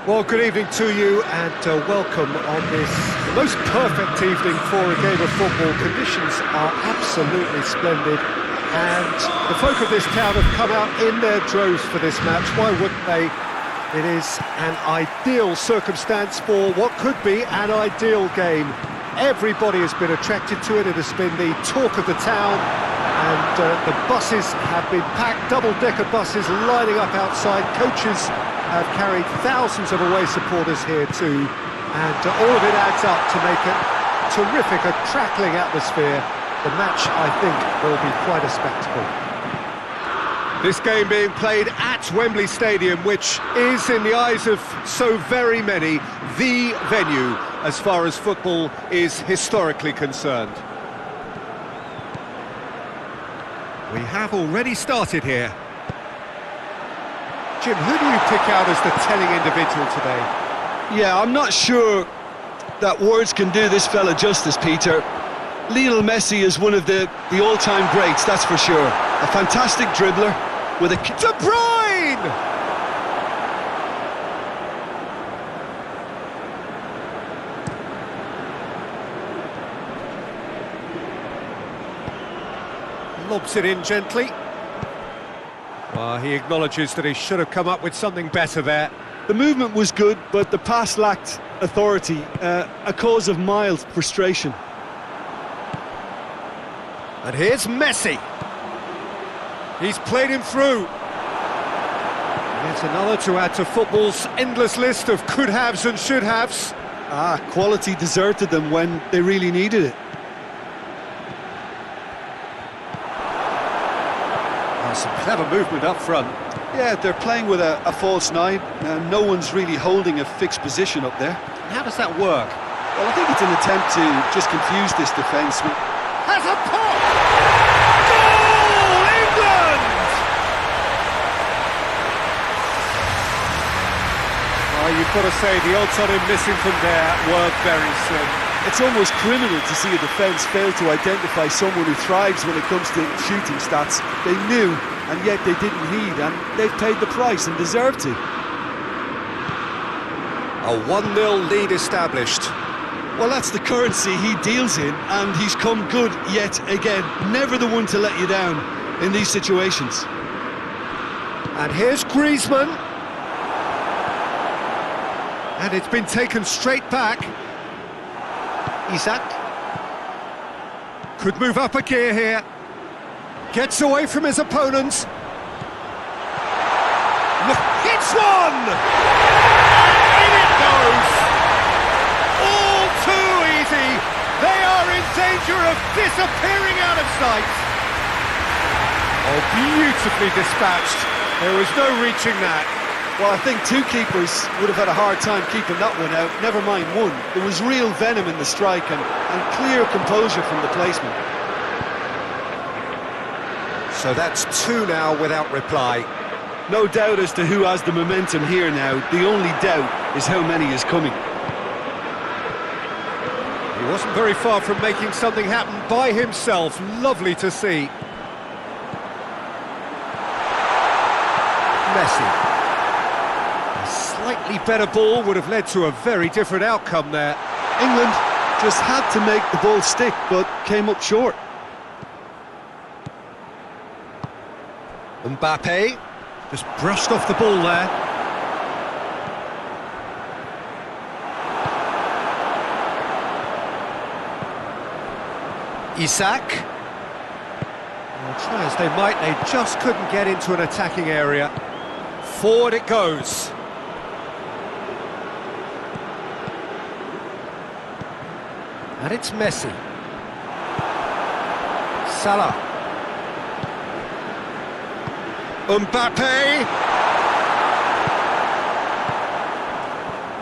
Well, good evening to you and welcome on this most perfect evening for a game of football. Conditions are absolutely splendid and the folk of this town have come out in their droves for this match. Why wouldn't they? It is an ideal circumstance for what could be an ideal game. Everybody has been attracted to it. It has been the talk of the town and the buses have been packed, double-decker buses lining up outside. Coaches have carried thousands of away supporters here too, and all of it adds up to make a terrific, a crackling atmosphere. The match, I think, will be quite a spectacle. This game being played at Wembley Stadium, which is, in the eyes of so very many, the venue as far as football is historically concerned. We have already started here. Jim, who do you pick out as the telling individual today? Yeah, I'm not sure that words can do this fella justice, Peter. Lionel Messi is one of the all-time greats, that's for sure. A fantastic dribbler with a... De Bruyne! Lobs it in gently. He acknowledges that he should have come up with something better there. The movement was good, but the pass lacked authority, a cause of mild frustration. And here's Messi. He's played him through. Yet another to add to football's endless list of could-haves and should-haves. Quality deserted them when they really needed it. Some clever movement up front. Yeah, they're playing with a false nine. No one's really holding a fixed position up there. How does that work? Well, I think it's an attempt to just confuse this defence. Has a pop! Goal! England! You've got to say, the odds on him missing from there were very slim. It's almost criminal to see a defence fail to identify someone who thrives when it comes to shooting stats. They knew, and yet they didn't heed, and they've paid the price and deserve to. A 1-0 lead established. Well, that's the currency he deals in, and he's come good yet again. Never the one to let you down in these situations. And here's Griezmann. And it's been taken straight back. Isak could move up a gear here. Gets away from his opponents. Hits one! In it goes! All too easy. They are in danger of disappearing out of sight. Oh, beautifully dispatched. There was no reaching that. Well, I think two keepers would have had a hard time keeping that one out, never mind one. There was real venom in the strike and clear composure from the placement. So that's two now without reply. No doubt as to who has the momentum here now. The only doubt is how many is coming. He wasn't very far from making something happen by himself. Lovely to see. Messi. Slightly better ball would have led to a very different outcome there. England just had to make the ball stick, but came up short. Mbappe just brushed off the ball there. Isak. Well, try as they might, they just couldn't get into an attacking area. Forward it goes. And it's Messi. Salah. Mbappe.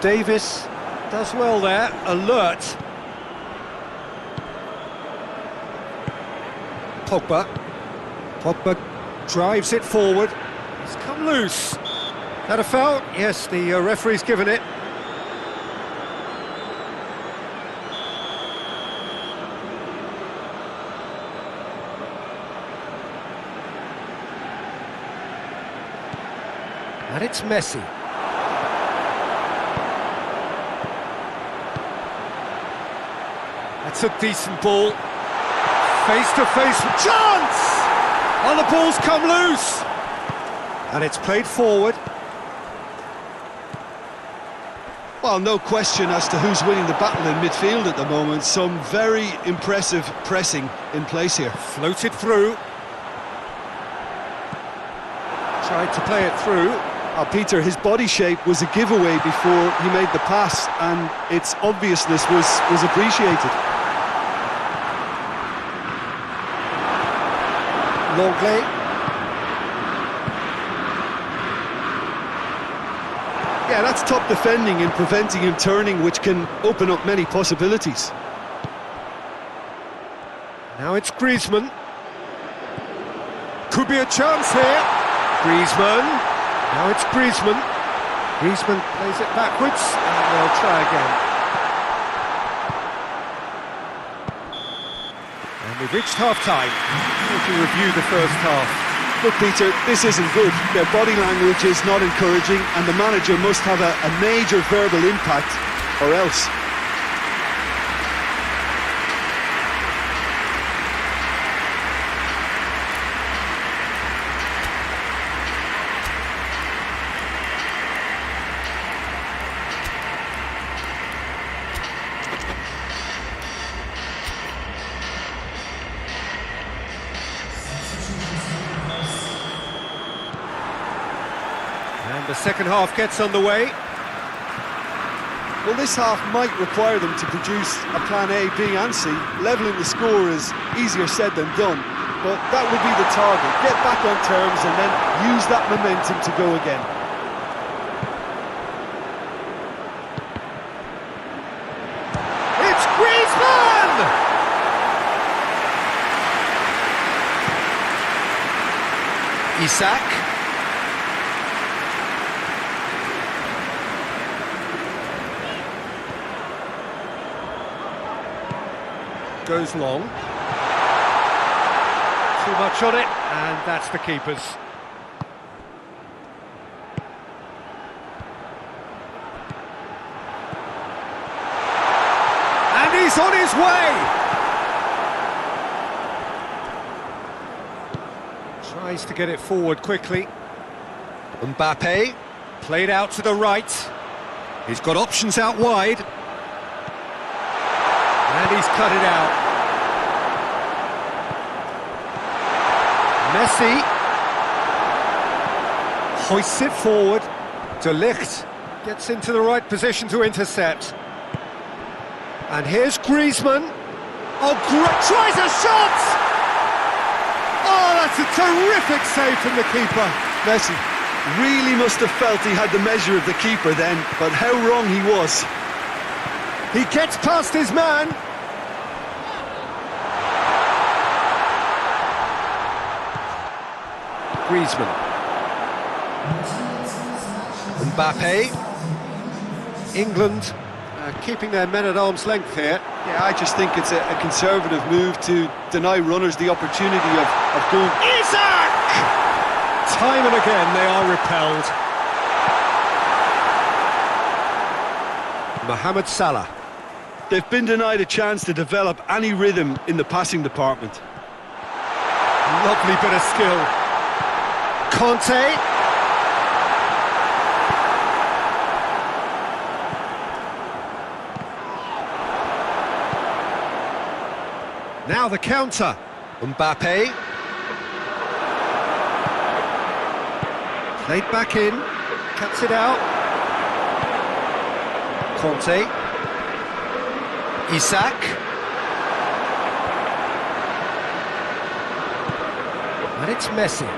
Davis does well there, alert. Pogba drives it forward. It's come loose. That a foul? Yes, the referee's given it. And it's Messi. That's a decent ball. Face-to-face chance! Oh, the ball's come loose! And it's played forward. Well, no question as to who's winning the battle in midfield at the moment. Some very impressive pressing in place here. Floated through. Tried to play it through. Peter, his body shape was a giveaway before he made the pass, and its obviousness was appreciated. Longley. Yeah, that's top defending and preventing him turning, which can open up many possibilities. Now it's Griezmann. Could be a chance here. Griezmann. Now it's Griezmann. Griezmann plays it backwards, and they'll try again. And we've reached half-time. We can review the first half. Look, Peter, this isn't good. Their body language is not encouraging, and the manager must have a major verbal impact, or else. And the second half gets underway. Well, this half might require them to produce a plan A, B and C. Levelling the score is easier said than done, but that would be the target. Get back on terms and then use that momentum to go again. It's Griezmann! Isak. Goes long. Too much on it, and that's the keeper's. And he's on his way! Tries to get it forward quickly. Mbappe, played out to the right. He's got options out wide. And he's cut it out. Messi hoists it forward. De Ligt gets into the right position to intercept. And here's Griezmann. Oh, tries a shot! Oh, that's a terrific save from the keeper. Messi really must have felt he had the measure of the keeper then, but how wrong he was. He gets past his man. Griezmann. Mbappe. England keeping their men at arm's length here. Yeah, I just think it's a conservative move to deny runners the opportunity of going. Isak! Time and again they are repelled. Mohamed Salah. They've been denied a chance to develop any rhythm in the passing department. Lovely bit of skill. Conte. Now the counter. Mbappe. Played back in. Cuts it out. Conte. Isak. And it's Messi.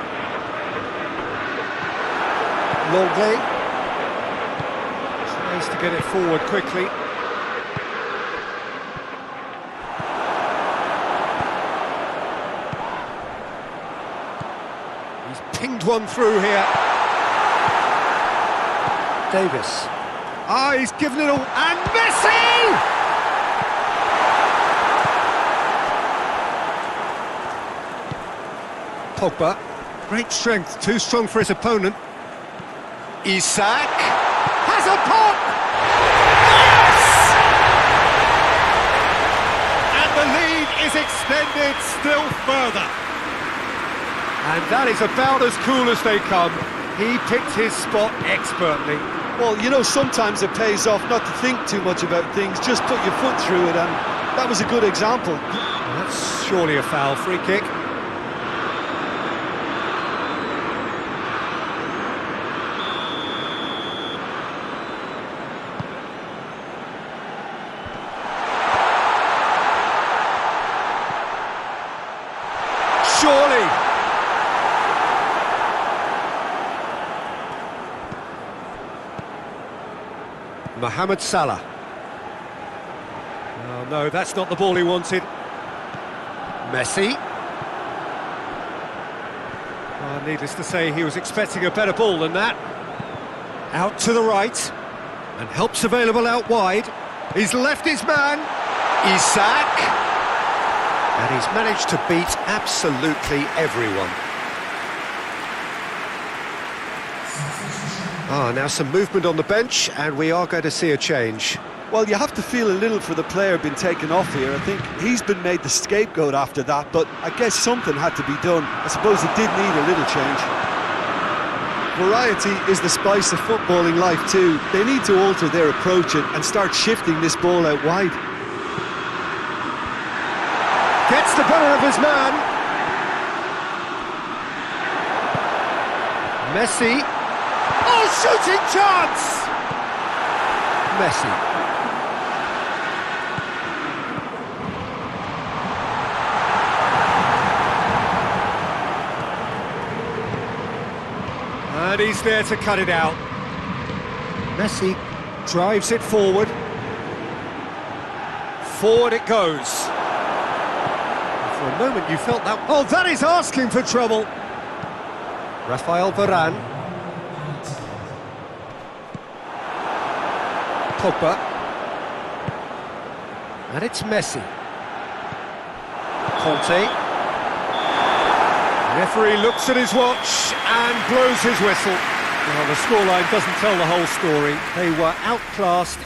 Longley tries to get it forward quickly. He's pinged one through here. Davis. Ah, he's given it all. And Messi! Pogba. Great strength, too strong for his opponent. Isak has a pop! Yes! And that is about as cool as they come. He picked his spot expertly. Well, you know, sometimes it pays off not to think too much about things, just put your foot through it, and that was a good example. That's surely a foul. Free kick. Surely. Mohamed Salah. Oh no, that's not the ball he wanted. Messi. Oh, needless to say, he was expecting a better ball than that. Out to the right. And help's available out wide. He's left his man. Isak. And he's managed to beat absolutely everyone. Now some movement on the bench, and we are going to see a change. Well, you have to feel a little for the player being taken off here. I think he's been made the scapegoat after that, but I guess something had to be done. I suppose it did need a little change. Variety is the spice of footballing life too. They need to alter their approach and start shifting this ball out wide. Gets the better of his man. Messi. Oh, shooting chance! Messi. And he's there to cut it out. Messi drives it forward. Forward it goes. For a moment you felt that... Oh, that is asking for trouble. Rafael Varane. Pogba. And it's Messi. Conte. Referee looks at his watch and blows his whistle. Well, the scoreline doesn't tell the whole story. They were outclassed